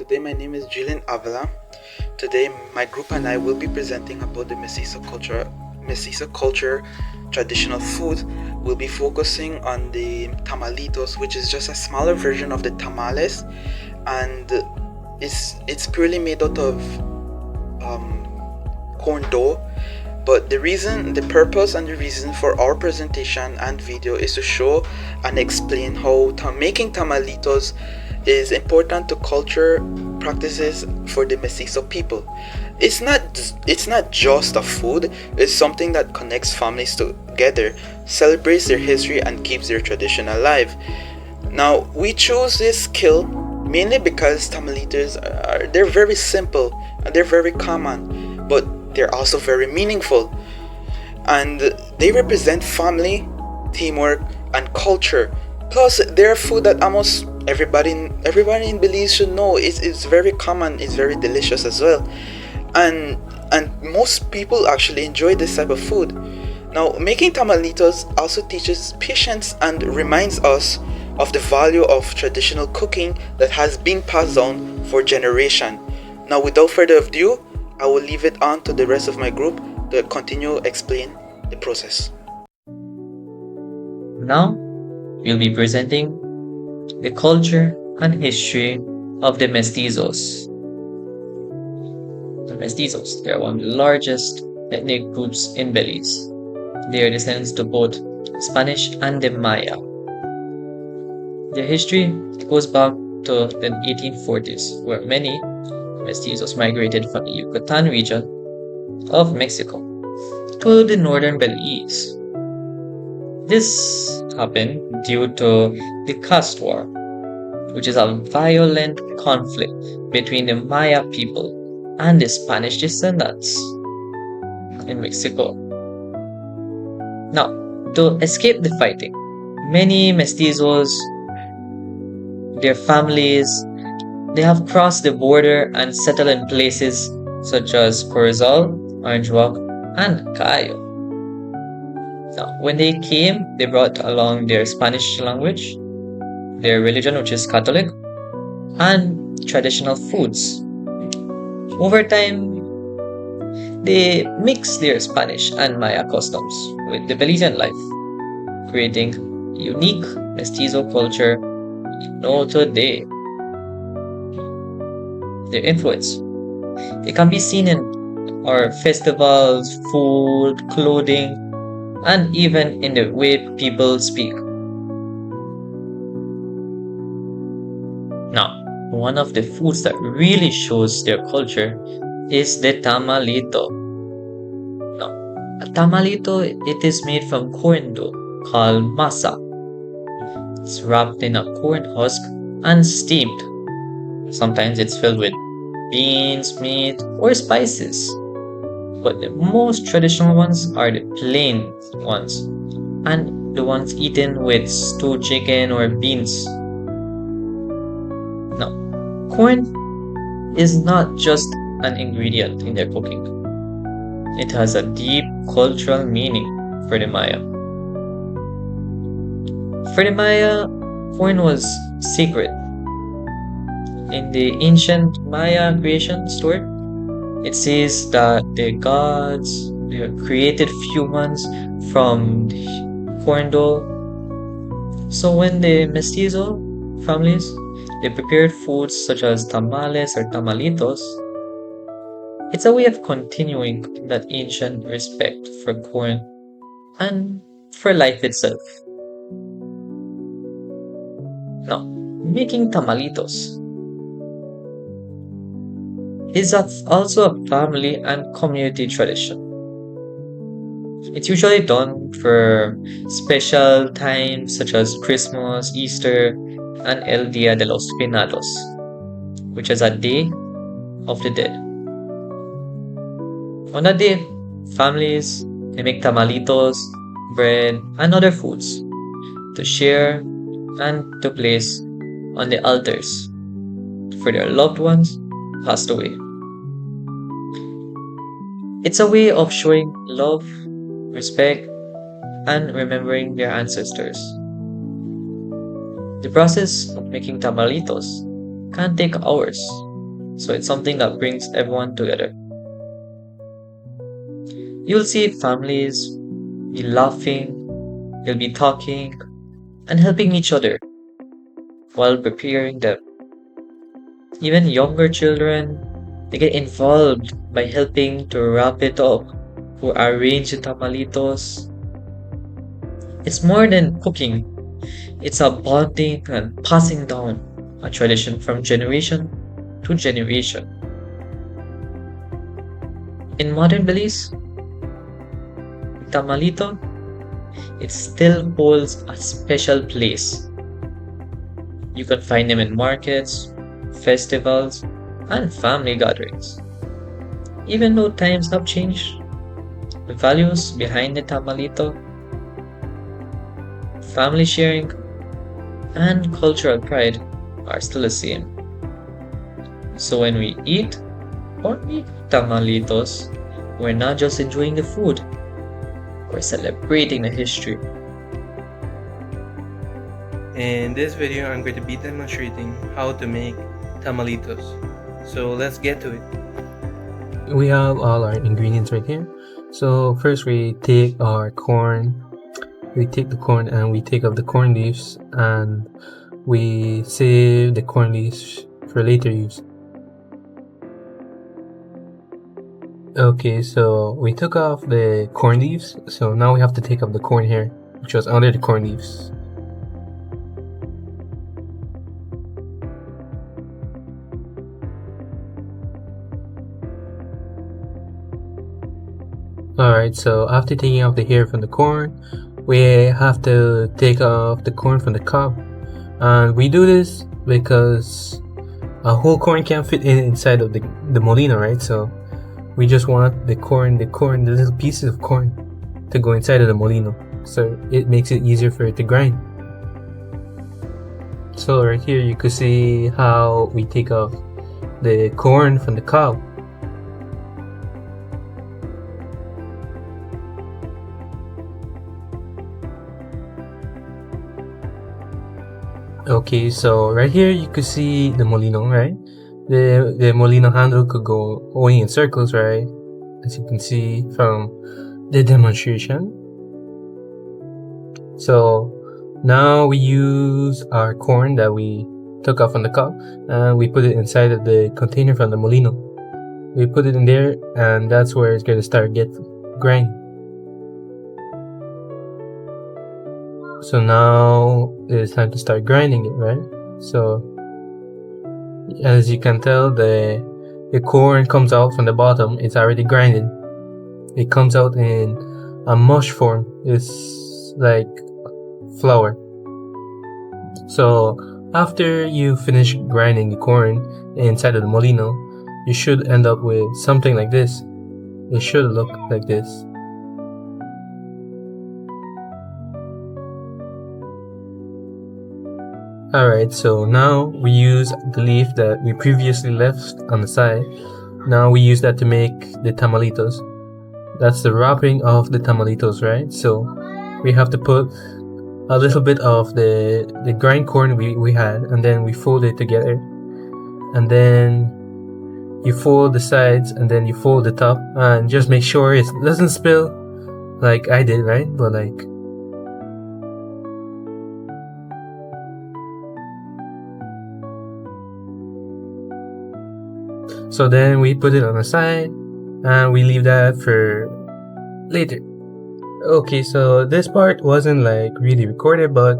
Today my name is Jaylen Avila. Today my group and I will be presenting about the Mestizo culture traditional food. We'll be focusing on the Tamalitos, which is just a smaller version of the tamales, and it's purely made out of corn dough. But the purpose and the reason for our presentation and video is to show and explain how making tamalitos is important to culture practices for the Mestizo people. It's not just a food, it's something that connects families together, celebrates their history and keeps their tradition alive. Now, we chose this skill mainly because tamalitos they're very simple and they're very common, but they're also very meaningful, and they represent family, teamwork, and culture. Plus, they're food that almost everybody in Belize should know. It's very common. It's very delicious as well, and most people actually enjoy this type of food. Now, making tamalitos also teaches patience and reminds us of the value of traditional cooking that has been passed down for generation. Now, without further ado, I will leave it on to the rest of my group to continue explain the process. Now, we'll be presenting the culture and history of the Mestizos. The Mestizos, they are one of the largest ethnic groups in Belize. They are descendants to both Spanish and the Maya. Their history goes back to the 1840s, where many Mestizos migrated from the Yucatan region of Mexico to the northern Belize. This happened due to the caste war, which is a violent conflict between the Maya people and the Spanish descendants in Mexico. Now, to escape the fighting, many Mestizos, their families, they have crossed the border and settled in places such as Corozal, Orange Walk, and Cayo. Now, when they came, they brought along their Spanish language, their religion, which is Catholic, and traditional foods. Over time, they mixed their Spanish and Maya customs with the Belizean life, creating unique Mestizo culture we know today. Their influence, it can be seen in our festivals, food, clothing, and even in the way people speak. Now, one of the foods that really shows their culture is the tamalito. Now, a tamalito, it is made from corn dough called masa. It's wrapped in a corn husk and steamed. Sometimes it's filled with beans, meat, or spices. But the most traditional ones are the plain ones, and the ones eaten with stewed chicken or beans. Now, corn is not just an ingredient in their cooking. It has a deep cultural meaning for the Maya. For the Maya, corn was sacred. In the ancient Maya creation story, it says that the gods, they created humans from corn dough. So when the Mestizo families, they prepared foods such as tamales or tamalitos, it's a way of continuing that ancient respect for corn and for life itself. Now, making tamalitos is also a family and community tradition. It's usually done for special times such as Christmas, Easter, and El Dia de los Finados, which is a Day of the Dead. On that day, families, they make tamalitos, bread, and other foods to share and to place on the altars for their loved ones passed away. It's a way of showing love, respect, and remembering their ancestors. The process of making tamalitos can take hours So it's something that brings everyone together. You'll see families be laughing, you'll be talking, and helping each other while preparing them. Even younger children, they get involved by helping to wrap it up or arrange the tamalitos. It's more than cooking, it's a bonding and passing down a tradition from generation to generation. In modern beliefs, tamalito, it still holds a special place. You can find them in markets, festivals, and family gatherings. Even though times have changed, the values behind the tamalito, family sharing, and cultural pride are still the same. So when we eat or eat tamalitos, we're not just enjoying the food, we're celebrating the history. In this video, I'm going to be demonstrating how to make tamalitos. So let's get to it. We have all our ingredients right here. So first we take our corn. We take the corn and we take up the corn leaves and we save the corn leaves for later use. Okay, so we took off the corn leaves. So now we have to take up the corn here, which was under the corn leaves. Alright, so after taking off the hair from the corn, we have to take off the corn from the cob. And we do this because a whole corn can't fit inside of the molino, right? So we just want the little pieces of corn to go inside of the molino. So it makes it easier for it to grind. So right here you could see how we take off the corn from the cob. Okay, so right here you could see the molino, right? The molino handle could go only in circles, right? As you can see from the demonstration. So now we use our corn that we took off on the cob and we put it inside of the container from the molino. We put it in there and that's where it's going to start get grinding. So now it's time to start grinding it, right? So as you can tell, the corn comes out from the bottom. It's already grinded. It comes out in a mush form. It's like flour. So after you finish grinding the corn inside of the molino, you should end up with something like this. It should look like this. Alright, so now we use the leaf that we previously left on the side. Now we use that to make the tamalitos. That's the wrapping of the tamalitos, right? So we have to put a little bit of the grind corn we had, and then we fold it together. And then you fold the sides, and then you fold the top, and just make sure it doesn't spill like I did, right? But like, so then we put it on the side and we leave that for later. Okay, so this part wasn't like really recorded, but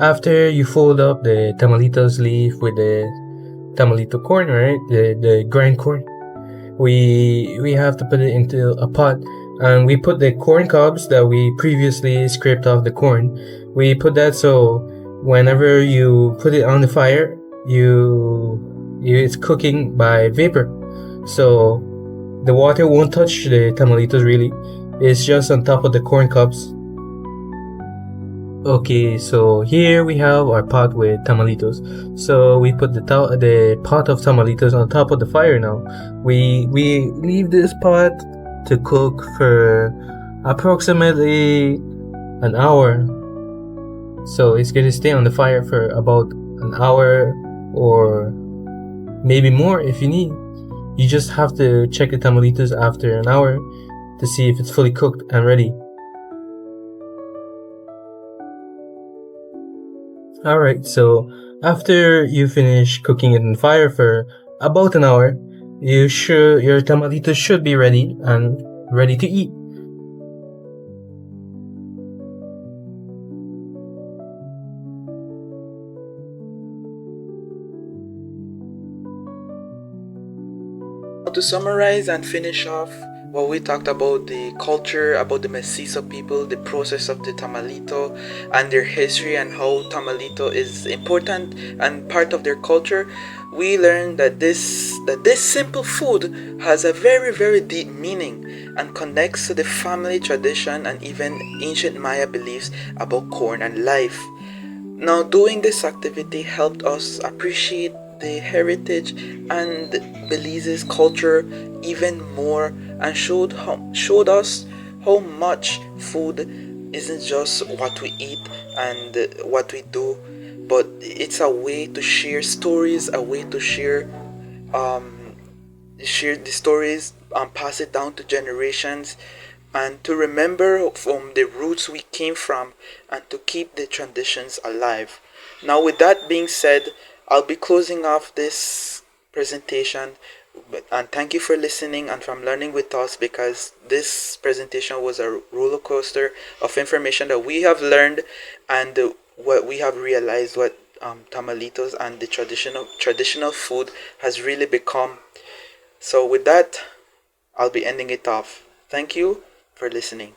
after you fold up the tamalitos leaf with the tamalito corn, right? The grind corn, we have to put it into a pot and we put the corn cobs that we previously scraped off the corn. We put that so whenever you put it on the fire, it's cooking by vapor, so the water won't touch the tamalitos really. It's just on top of the corn cobs. Okay, so here we have our pot with tamalitos. So we put the pot of tamalitos on top of the fire now. We leave this pot to cook for approximately an hour. So it's gonna stay on the fire for about an hour or maybe more if you need. You just have to check the tamalitos after an hour to see if it's fully cooked and ready. Alright, so after you finish cooking it in fire for about an hour, your tamalitos should be ready and ready to eat. To summarize and finish off what we talked about, the culture, about the Mestizo people, the process of the tamalito and their history, and how tamalito is important and part of their culture, we learned that this simple food has a very deep meaning and connects to the family tradition and even ancient Maya beliefs about corn and life. Now, doing this activity helped us appreciate the heritage and Belize's culture even more, and showed us how much food isn't just what we eat and what we do, but it's a way to share stories, a way to share the stories and pass it down to generations, and to remember from the roots we came from and to keep the traditions alive. Now, with that being said, I'll be closing off this presentation, and thank you for listening and from learning with us, because this presentation was a roller coaster of information that we have learned and what we have realized what tamalitos and the traditional food has really become. So with that, I'll be ending it off. Thank you for listening.